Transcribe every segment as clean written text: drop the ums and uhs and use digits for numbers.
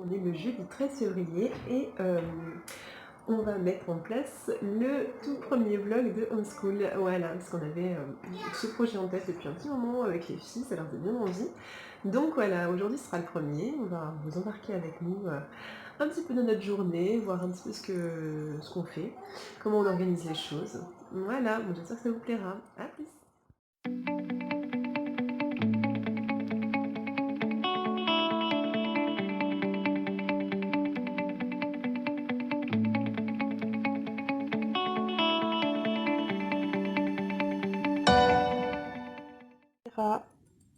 On est le jeudi 13 février et on va mettre en place le tout premier vlog de Homeschool. Voilà, parce qu'on avait ce projet en tête depuis un petit moment avec les filles, ça leur faisait bien envie. Donc voilà, aujourd'hui ce sera le premier, on va vous embarquer avec nous un petit peu dans notre journée, voir un petit peu ce qu'on fait, comment on organise les choses. Voilà, bon, j'espère que ça vous plaira. À plus!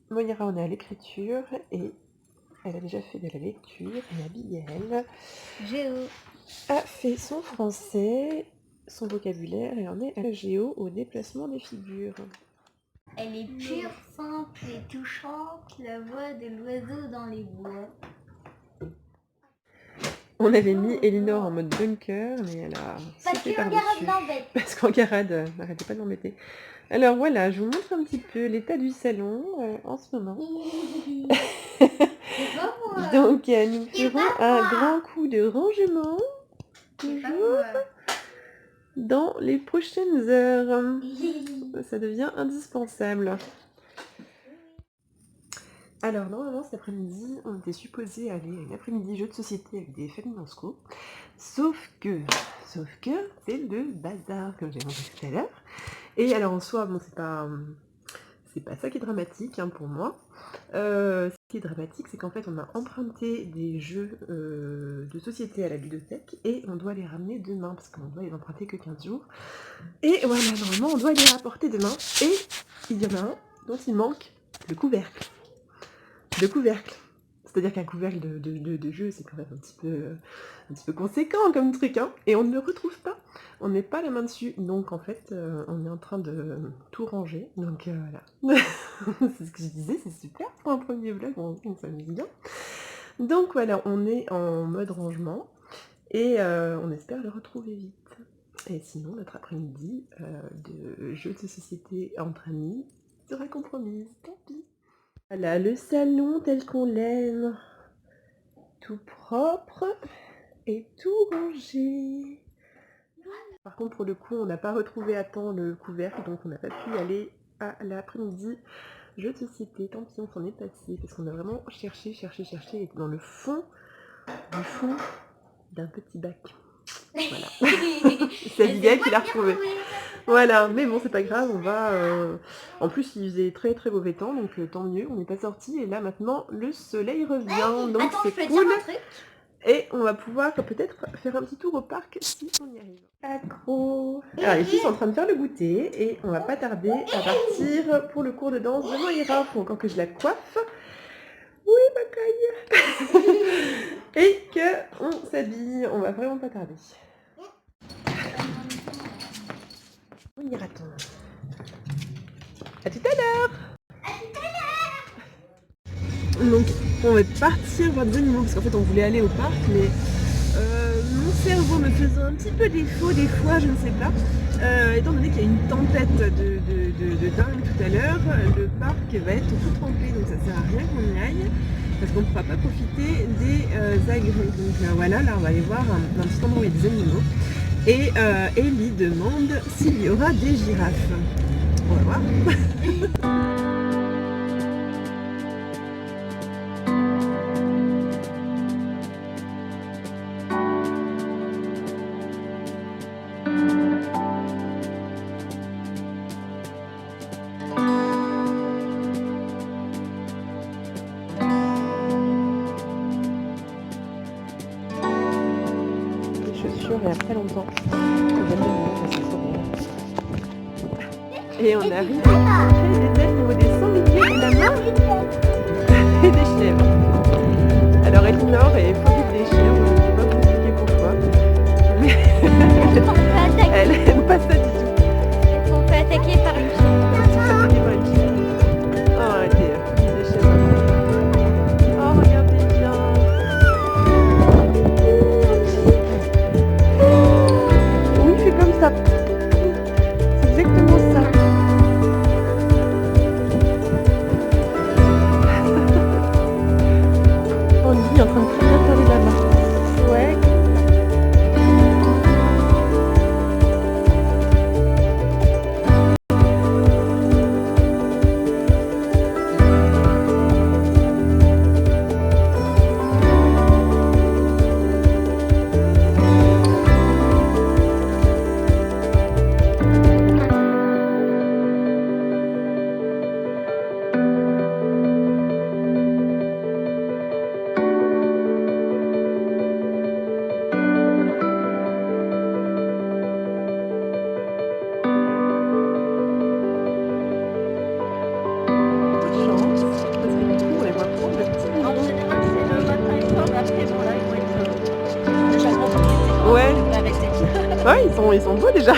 Moira, on est à l'écriture et elle a déjà fait de la lecture et Abigail a fait son français, son vocabulaire et on est à la géo au déplacement des figures. Elle est pure, simple et touchante, la voix de l'oiseau dans les bois. On avait mis Elinor en mode bunker, mais elle a sauté par-dessus. Parce qu'Angarade n'arrêtait pas de l'embêter. Alors voilà, je vous montre un petit peu l'état du salon en ce moment. Donc nous ferons un grand coup de rangement, toujours, dans les prochaines heures. Ça devient indispensable. Alors normalement cet après-midi, on était supposé aller à une après-midi jeu de société avec des familles en sco. Sauf que, c'est le bazar, comme j'ai montré tout à l'heure. Et alors en soi, bon, c'est pas ça qui est dramatique hein, pour moi. Ce qui est dramatique, c'est qu'en fait, on a emprunté des jeux de société à la bibliothèque et on doit les ramener demain, parce qu'on doit les emprunter que 15 jours. Et voilà, normalement, on doit les rapporter demain. Et il y en a un dont il manque le couvercle. Le couvercle. C'est-à-dire qu'un couvercle de jeu, c'est quand même un petit peu conséquent comme truc, hein. Et on ne le retrouve pas. On n'est pas la main dessus. Donc en fait, on est en train de tout ranger. Donc voilà. C'est ce que je disais, c'est super pour un premier vlog, on s'amuse bien. Donc voilà, on est en mode rangement. Et on espère le retrouver vite. Et sinon, notre après-midi de jeux de société entre amis sera compromise. Tant pis. Voilà, le salon tel qu'on l'aime, tout propre et tout rangé. Par contre, pour le coup, on n'a pas retrouvé à temps le couvercle, donc on n'a pas pu aller à l'après-midi jeu de société. Tant pis, on s'en est passé, parce qu'on a vraiment cherché, et dans le fond d'un petit bac. Voilà. C'est Abigail qui l'a retrouvé. Voilà, mais bon, c'est pas grave, on va... En plus, il faisait très très mauvais temps, donc tant mieux, on n'est pas sorti et là, maintenant, le soleil revient, donc c'est cool. Et on va pouvoir peut-être faire un petit tour au parc si on y arrive. Accro. Alors, les filles sont en train de faire le goûter et on va pas tarder à partir pour le cours de danse de Moira. Faut encore que je la coiffe. Oui, ma caille. Et qu'on s'habille, on va vraiment pas tarder. On ira-t-on? A tout à l'heure. Donc on va partir voir des animaux parce qu'en fait on voulait aller au parc mais mon cerveau me faisait un petit peu défaut des fois, je ne sais pas. Étant donné qu'il y a une tempête de dingue tout à l'heure, le parc va être tout trempé donc ça sert à rien qu'on y aille parce qu'on ne pourra pas profiter des agrumes. Donc voilà, là on va aller voir un petit endroit où il y a des animaux. Et Ellie demande s'il y aura des girafes. On va voir. Il y a très longtemps. Et on arrive à des ailes au niveau des sangliers de la main et des chèvres. Alors Elinor est phobie des chèvres, je ne sais pas vous expliquer pourquoi. Mais elle aime pas ça du tout. On fait attaquer par une chèvre. Elle se fait attaquer par une chèvre. Oh, elle est phobie des chèvres. Oh, regardez bien. Oui, fais comme ça. C'est exactement ça. On dit en train de très bien faire la Ouais, ils sont beaux déjà.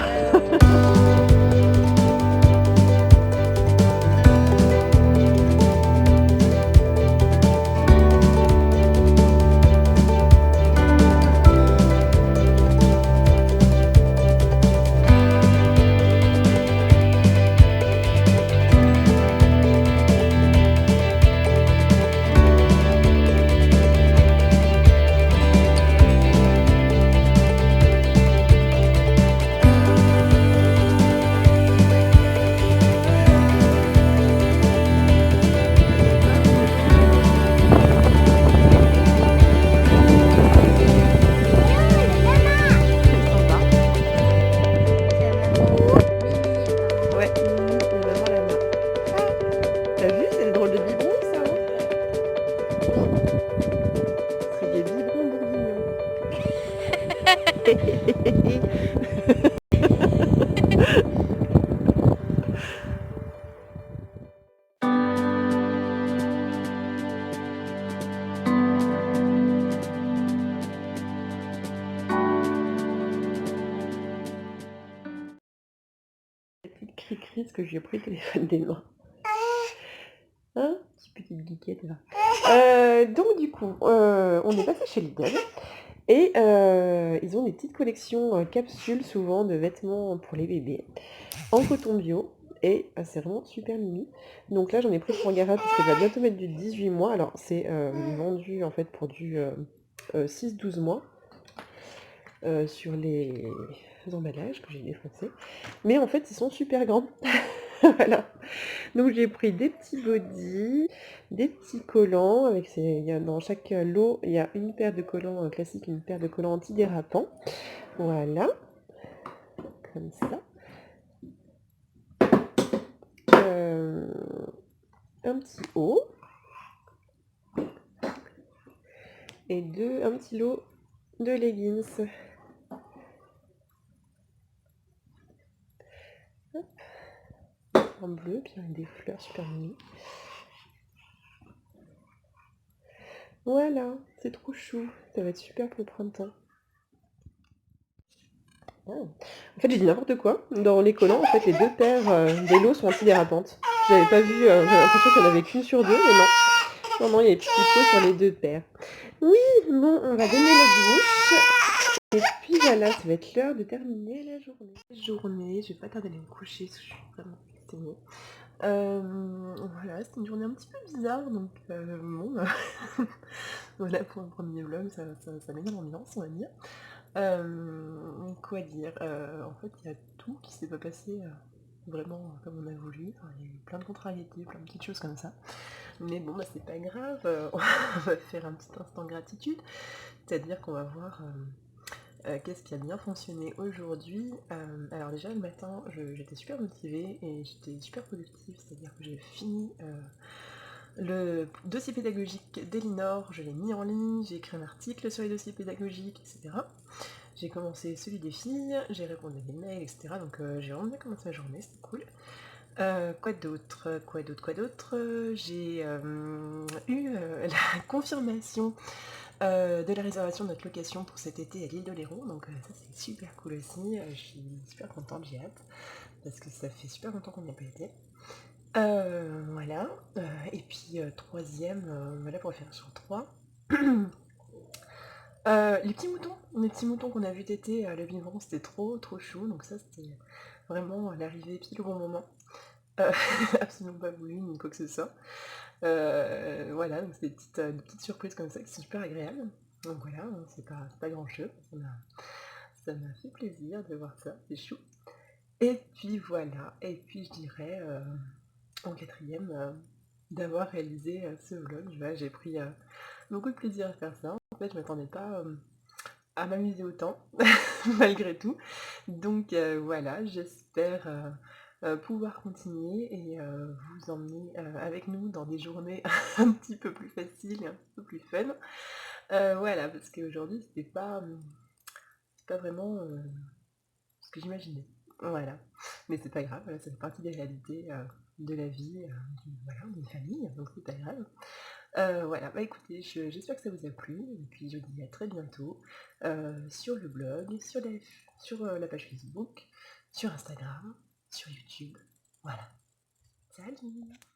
Ouais, et maman la main. T'as vu, c'est le drôle de biberon ça, hein? C'est des biberons bourguignons. La petite cri-cri, parce que je lui ai pris le téléphone des mains. Hein? Petite geekette là. Donc du coup, on est passé chez Lidl. Et ils ont des petites collections capsules souvent de vêtements pour les bébés en coton bio. Et c'est vraiment super mimi. Donc là j'en ai pris pour Gara parce qu'elle va bientôt mettre du 18 mois. Alors c'est vendu en fait pour du 6-12 mois sur les emballages que j'ai défoncés. Mais en fait ils sont super grands. Voilà. Donc j'ai pris des petits bodys, des petits collants. Dans chaque lot, il y a une paire de collants classiques, une paire de collants antidérapants. Voilà. Comme ça. Un petit haut. Et un petit lot de leggings. Hop. En bleu, puis avec des fleurs super mimi. Voilà, c'est trop chou. Ça va être super pour le printemps. En fait, j'ai dit n'importe quoi. Dans les collants, en fait, les deux paires des lots sont antidérapantes. J'avais pas vu, j'avais l'impression qu'il n'y en avait qu'une sur deux, mais non. Non, non, il y a des petits picots sur les deux paires. Oui, bon, on va donner la douche. Et puis voilà, ça va être l'heure de terminer la journée. Je vais pas tarder à aller me coucher, parce que je suis vraiment exténuée. Voilà, c'était une journée un petit peu bizarre, donc bon, voilà, pour un premier vlog, ça met dans l'ambiance, on va dire. Quoi dire? En fait, il y a tout qui s'est pas passé vraiment comme on a voulu. Enfin, il y a eu plein de contrariétés, plein de petites choses comme ça. Mais bon, bah c'est pas grave, on va faire un petit instant gratitude. C'est-à-dire qu'on va voir qu'est-ce qui a bien fonctionné aujourd'hui. Alors déjà, le matin, j'étais super motivée et j'étais super productive. C'est-à-dire que j'ai fini le dossier pédagogique d'Elinor, je l'ai mis en ligne, j'ai écrit un article sur les dossiers pédagogiques, etc. J'ai commencé celui des filles, j'ai répondu à des mails, etc. Donc j'ai vraiment bien commencé ma journée, c'était cool. Quoi d'autre? J'ai eu la confirmation de la réservation de notre location pour cet été à l'île d'Oléron, donc ça c'est super cool aussi, je suis super contente, j'ai hâte, parce que ça fait super longtemps qu'on n'y a pas été. Voilà, et puis troisième, voilà pour faire sur 3. Les petits moutons qu'on a vu téter le biberon, c'était trop chou, donc ça c'était vraiment l'arrivée pile au bon moment. Absolument pas voulu ni quoi que ce soit. Voilà, donc c'est des petites surprises comme ça qui sont super agréables. Donc voilà, c'est pas grand chose, ça m'a fait plaisir de voir ça, c'est chou. Et puis voilà, et puis je dirais en quatrième d'avoir réalisé ce vlog. Voilà, j'ai pris beaucoup de plaisir à faire ça. En fait, je m'attendais pas à m'amuser autant, malgré tout. Donc voilà, j'espère pouvoir continuer et vous emmener avec nous dans des journées un petit peu plus faciles et un petit peu plus fun. Voilà, parce qu'aujourd'hui, c'est pas vraiment ce que j'imaginais. Voilà. Mais c'est pas grave, voilà, ça fait partie des réalités de la vie, voilà, d'une famille, donc c'est pas grave. Voilà, bah écoutez, j'espère que ça vous a plu, et puis je vous dis à très bientôt sur le blog, sur la page Facebook, sur Instagram, sur YouTube. Voilà. Salut!